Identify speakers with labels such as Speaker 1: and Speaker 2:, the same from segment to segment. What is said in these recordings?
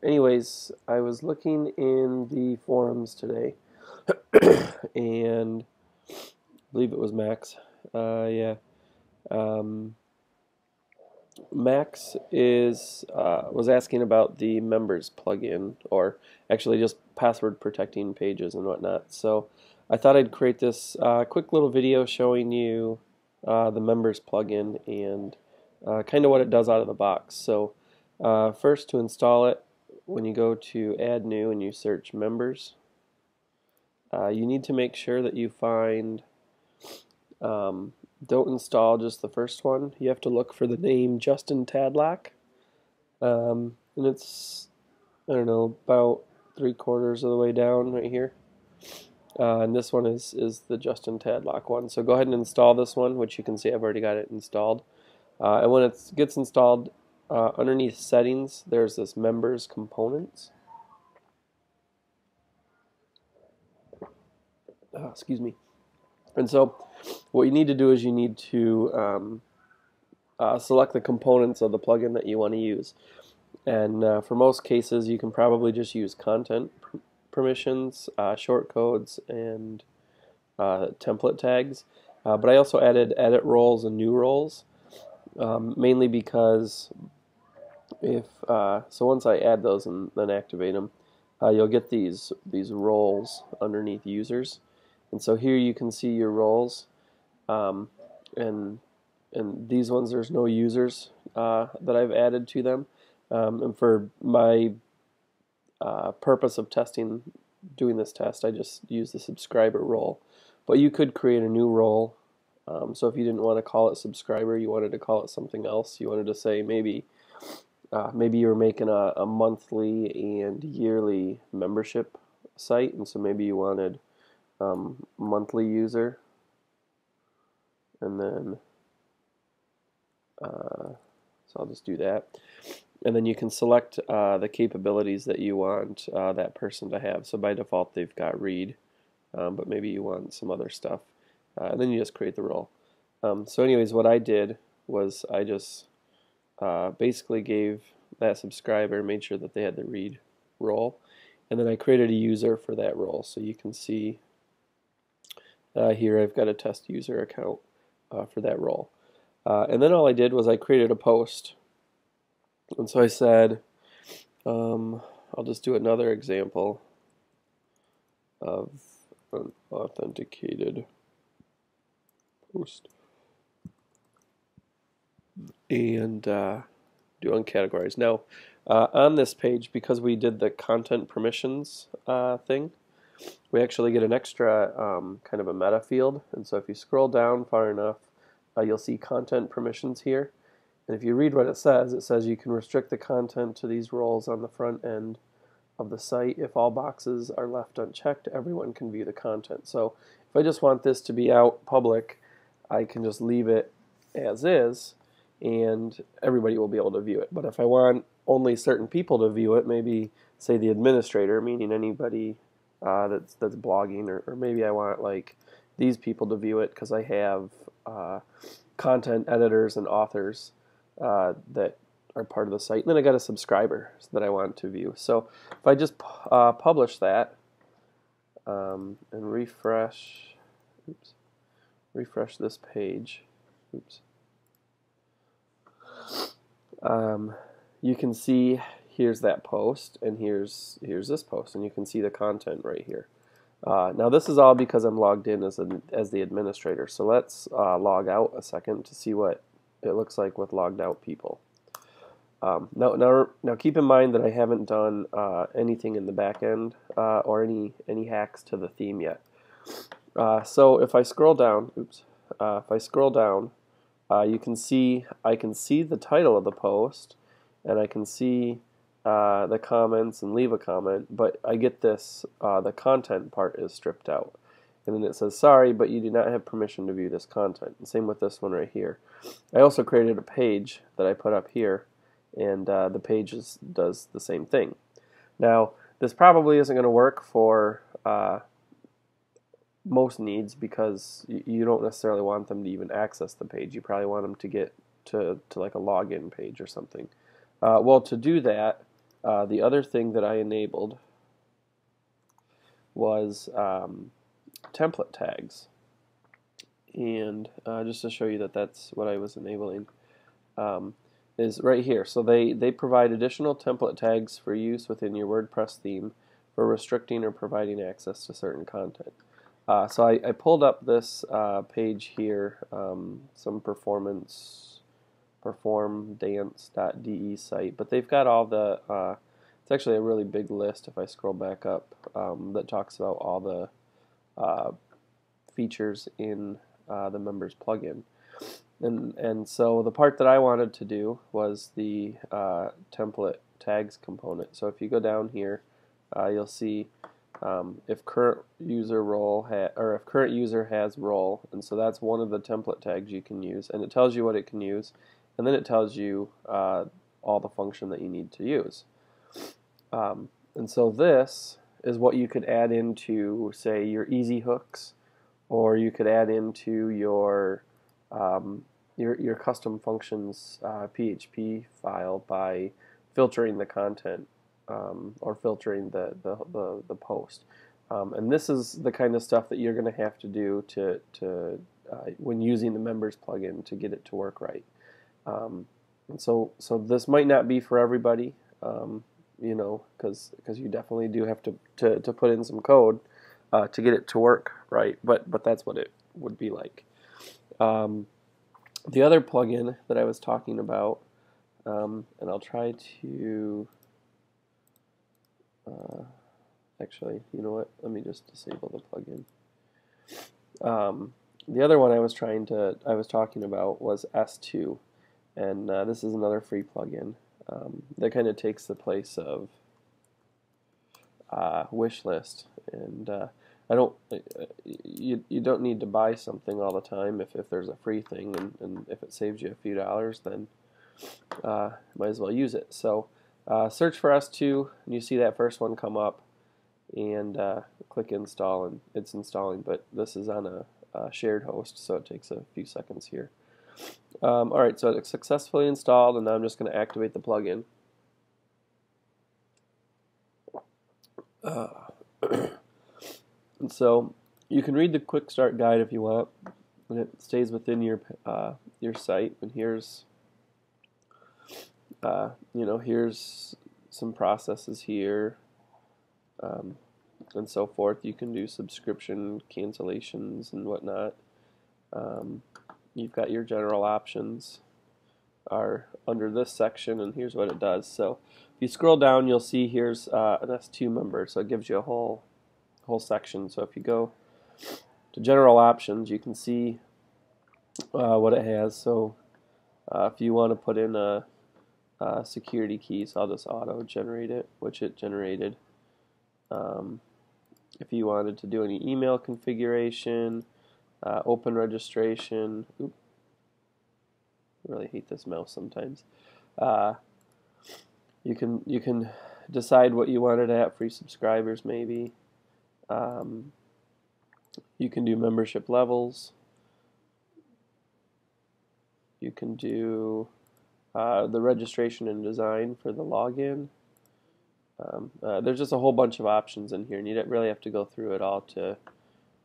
Speaker 1: Anyways, I was looking in the forums today, and I believe it was Max. Yeah. Um, Max is was asking about the members plugin, or actually just password protecting pages and whatnot. So I thought I'd create this quick little video showing you the members plugin and kind of what it does out of the box. So first, to install it, when you go to Add New and you search Members, you need to make sure that you find um, don't install just the first one. You have to look for the name Justin Tadlock. And it's, I don't know, about 3/4 of the way down right here. And this one is the Justin Tadlock one. So go ahead and install this one, which you can see I've already got it installed. And when it gets installed, underneath settings, there's this members components. Excuse me. And so what you need to do is you need to select the components of the plugin that you want to use. And for most cases, you can probably just use content permissions, shortcodes, and template tags. But I also added edit roles and new roles, mainly because if so once I add those and then activate them, you'll get these roles underneath users. And so here you can see your roles, um, and these ones there's no users that I've added to them. And for my purpose of doing this test, I just use the subscriber role. But you could create a new role. So if you didn't want to call it subscriber, you wanted to call it something else. You wanted to say maybe you were making a monthly and yearly membership site, and so maybe you wanted monthly user, and then so I'll just do that. And then you can select the capabilities that you want that person to have. So by default they've got read, but maybe you want some other stuff. And then you just create the role. So anyways, what I did was I just basically gave that subscriber, made sure that they had the read role, and then I created a user for that role. So you can see here I've got a test user account for that role. And then all I did was I created a post. And so I said, I'll just do another example of an authenticated post and do uncategorized. Now, on this page, because we did the content permissions thing, we actually get an extra kind of a meta field. And so if you scroll down far enough, you'll see content permissions here. And if you read what it says you can restrict the content to these roles on the front end of the site. If all boxes are left unchecked, everyone can view the content. So if I just want this to be out public, I can just leave it as is, and everybody will be able to view it. But if I want only certain people to view it, maybe say the administrator, meaning anybody that's blogging, or maybe I want like these people to view it because I have content editors and authors that are part of the site. And then I got a subscriber that I want to view. So if I just publish that and refresh this page, you can see here's that post, and here's this post, and you can see the content right here. Now this is all because I'm logged in as the administrator. So let's log out a second to see what it looks like with logged out people. Now keep in mind that I haven't done anything in the back end or any hacks to the theme yet. So if I scroll down, you can see I can see the title of the post, and I can see the comments and leave a comment, but I get this, the content part is stripped out. And then it says, sorry, but you do not have permission to view this content. And same with this one right here. I also created a page that I put up here, and the page does the same thing. Now, this probably isn't going to work for most needs, because you don't necessarily want them to even access the page. You probably want them to get to like a login page or something. Well, to do that, The other thing that I enabled was template tags, and just to show you that that's what I was enabling, is right here. So they provide additional template tags for use within your WordPress theme for restricting or providing access to certain content. So I pulled up this page here, some performdance.de site, but they've got all the, it's actually a really big list if I scroll back up, that talks about all the features in the members plugin. And so the part that I wanted to do was the template tags component. So if you go down here, you'll see if current user role or if current user has role, and so that's one of the template tags you can use, and it tells you what it can use, and then it tells you all the function that you need to use. And so this is what you could add into, say, your easy hooks, or you could add into your custom functions PHP file by filtering the content or filtering the post. And this is the kind of stuff that you're going to have to do to when using the members plugin to get it to work right. And so this might not be for everybody, you know, because you definitely do have to put in some code to get it to work right. But that's what it would be like. The other plugin that I was talking about, and I'll try to actually, you know what? Let me just disable the plugin. The other one I was talking about was S2, and this is another free plugin that kind of takes the place of Wishlist, and you don't need to buy something all the time if there's a free thing, and if it saves you a few dollars, then might as well use it. So search for S2, and you see that first one come up, and click install, and it's installing, but this is on a shared host, so it takes a few seconds here. Alright, so it's successfully installed, and now I'm just going to activate the plugin. And so you can read the quick start guide if you want, and it stays within your site. And here's you know, here's some processes here, and so forth. You can do subscription cancellations and whatnot. You've got your general options are under this section, and here's what it does. So if you scroll down, you'll see here's an S2 member, so it gives you a whole section. So if you go to general options, you can see what it has. So if you want to put in a security key, so I'll just auto generate it, which it generated. If you wanted to do any email configuration, open registration, oops, I really hate this mouse sometimes. You can decide what you wanted to have, free subscribers maybe. You can do membership levels. You can do the registration and design for the login. There's just a whole bunch of options in here, and you don't really have to go through it all to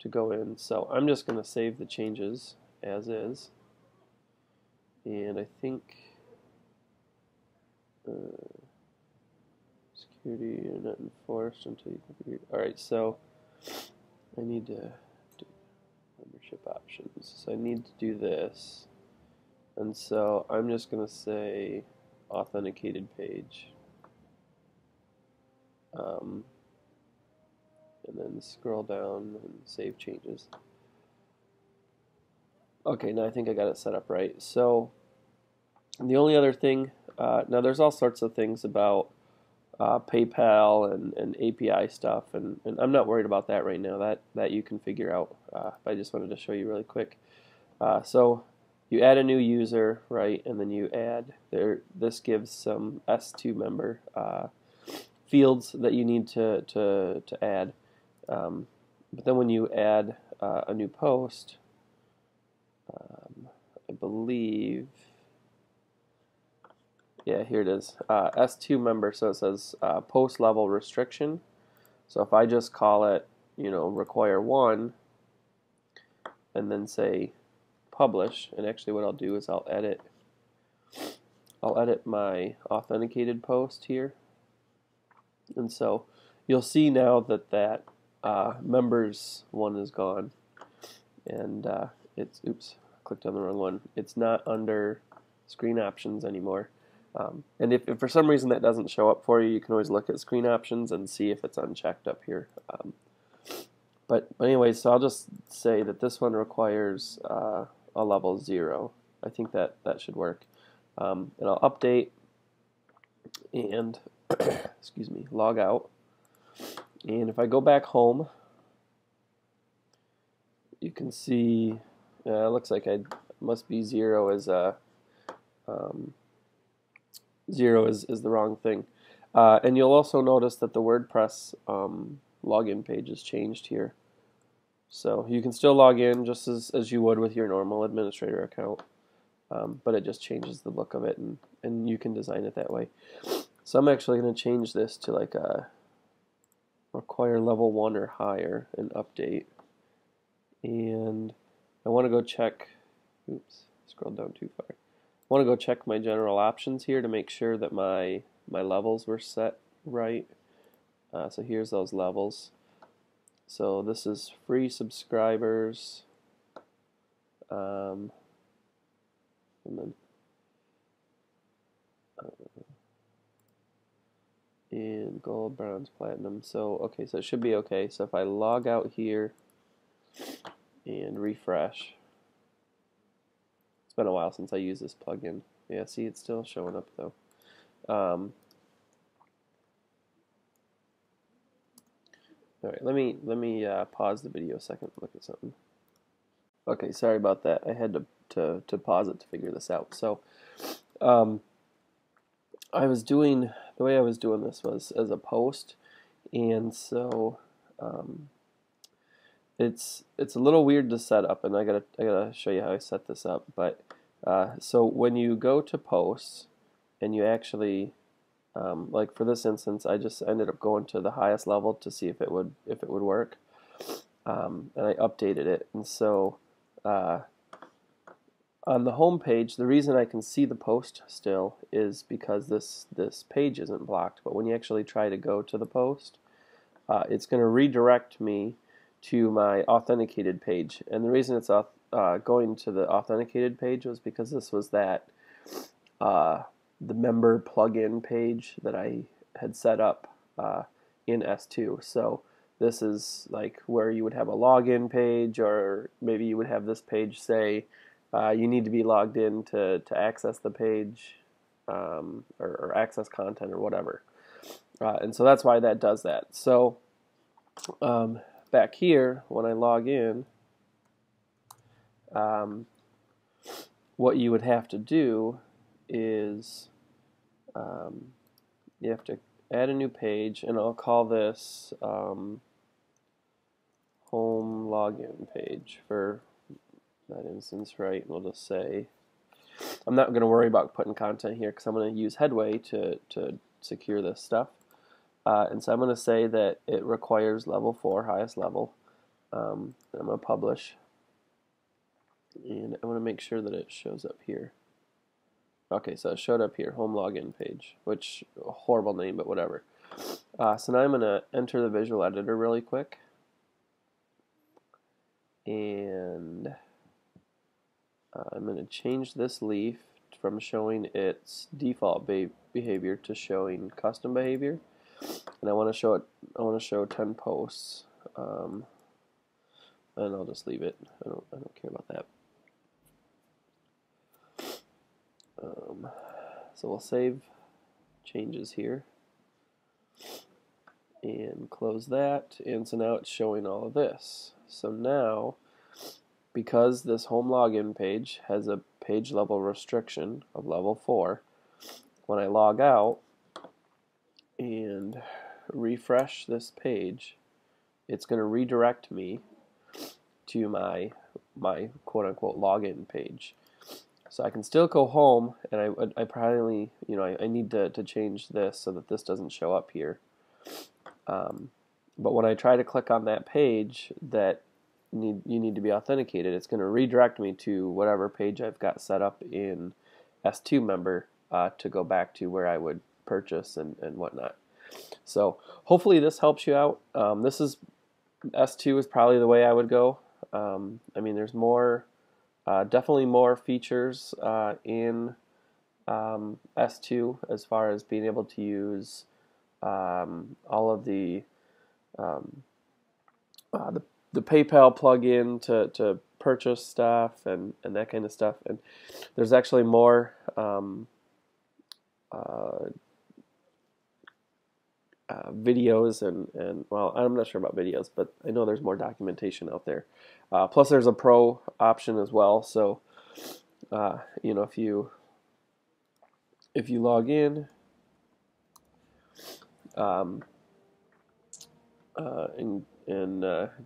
Speaker 1: go in. So I'm just going to save the changes as is, and I think security are not enforced until you configure. Alright, so I need to do membership options. So I need to do this, and so I'm just going to say authenticated page. And then scroll down and save changes. Okay, now I think I got it set up right. So the only other thing, now there's all sorts of things about PayPal and API stuff, and I'm not worried about that right now. That you can figure out. I just wanted to show you really quick. So you add a new user, right, and then you add there. This gives some S2 member fields that you need to add. But then when you add a new post, I believe Yeah, here it is. S2 member, so it says post level restriction. So if I just call it, require 1, and then say publish, and actually what I'll do is I'll edit my authenticated post here. And so you'll see now that members one is gone, and oops, clicked on the wrong one. It's not under screen options anymore. And if for some reason that doesn't show up for you, you can always look at screen options and see if it's unchecked up here. But anyways, so I'll just say that this one requires a level 0. I think that should work. And I'll update and excuse me, log out. And if I go back home, you can see it looks like I must be 0 as 0 is the wrong thing. And you'll also notice that the WordPress login page has changed here. So you can still log in just as you would with your normal administrator account, but it just changes the look of it, and you can design it that way. So I'm actually going to change this to like a require level 1 or higher and update. And I want to go check, oops, scrolled down too far. I want to go check my general options here to make sure that my levels were set right. So here's those levels. So this is free subscribers, and then in gold, bronze, platinum. So okay, so it should be okay. So if I log out here and refresh, it's been a while since I used this plugin. Yeah, see, it's still showing up though. All right, let me pause the video a second and look at something. Okay, sorry about that. I had to pause it to figure this out. So, I was doing the way I was doing this was as a post, and so it's a little weird to set up, and I gotta show you how I set this up. But so when you go to posts, and you actually like for this instance, I just ended up going to the highest level to see if it would work, and I updated it. And so on the home page, the reason I can see the post still is because this page isn't blocked. But when you actually try to go to the post, it's going to redirect me to my authenticated page. And the reason it's going to the authenticated page was because this was that the member plugin page that I had set up in S2. So this is like where you would have a login page, or maybe you would have this page say you need to be logged in to access the page, or access content or whatever. And so that's why that does that. So back here, when I log in, what you would have to do is you have to add a new page, and I'll call this home login page for that instance, right? And we'll just say, I'm not going to worry about putting content here because I'm going to use Headway to secure this stuff. And so I'm going to say that it requires level 4, highest level. And I'm going to publish. And I want to make sure that it shows up here. Okay, so it showed up here, home login page, which, a horrible name, but whatever. So now I'm going to enter the visual editor really quick. And I'm going to change this leaf from showing its default behavior to showing custom behavior. And I want to show 10 posts. And I'll just leave it. I don't care about that. So we'll save changes here and close that, and so now it's showing all of this. So now, because this home login page has a page level restriction of level 4, when I log out and refresh this page, it's going to redirect me to my quote-unquote login page. So I can still go home, and I probably, I need to change this so that this doesn't show up here. But when I try to click on that page that you need to be authenticated, it's going to redirect me to whatever page I've got set up in S2 member to go back to where I would purchase and whatnot. So hopefully this helps you out. This is S2 is probably the way I would go. I mean, there's more, definitely more features in S2 as far as being able to use all of the PayPal plugin to purchase stuff and that kind of stuff. And there's actually more videos and well, I'm not sure about videos, but I know there's more documentation out there. Plus there's a pro option as well. So if you log in and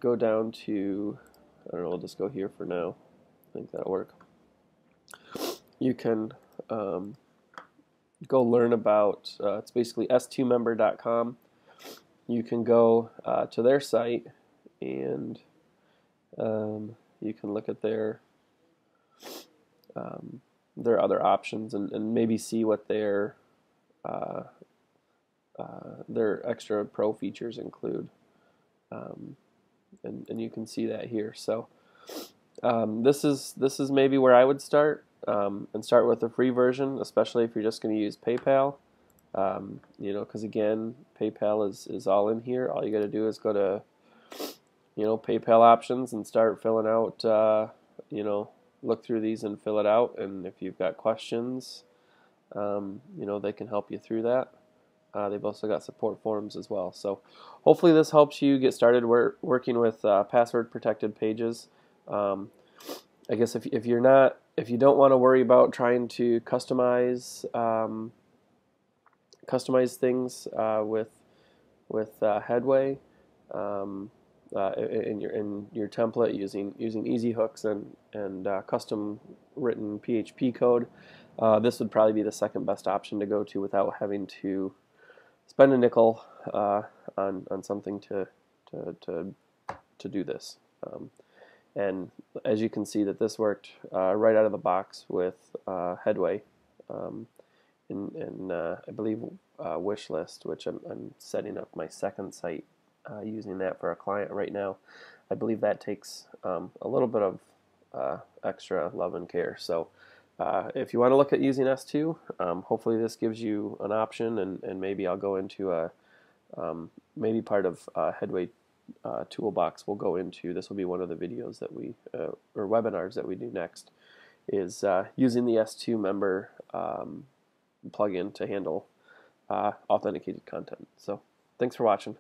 Speaker 1: go down to, I don't know, we'll just go here for now. I think that'll work. You can go learn about, it's basically s2member.com. You can go to their site and you can look at their other options and maybe see what their extra pro features include. And you can see that here. So this is maybe where I would start, and start with the free version, especially if you're just going to use PayPal. Because again, PayPal is all in here. All you got to do is go to PayPal options and start filling out. Look through these and fill it out. And if you've got questions, they can help you through that. They've also got support forums as well. So hopefully this helps you get started working with password protected pages. I guess if you don't want to worry about trying to customize things with Headway in your template using easy hooks and custom written PHP code, this would probably be the second best option to go to without having to spend a nickel on something to do this. And as you can see, that this worked right out of the box with Headway and I believe Wishlist, which I'm setting up my second site using that for a client right now. I believe that takes a little bit of extra love and care. So if you want to look at using S2, hopefully this gives you an option, and maybe I'll go into a maybe part of Headway Toolbox we'll go into. This will be one of the videos that we or webinars that we do next, is using the S2 member plugin to handle authenticated content. So thanks for watching.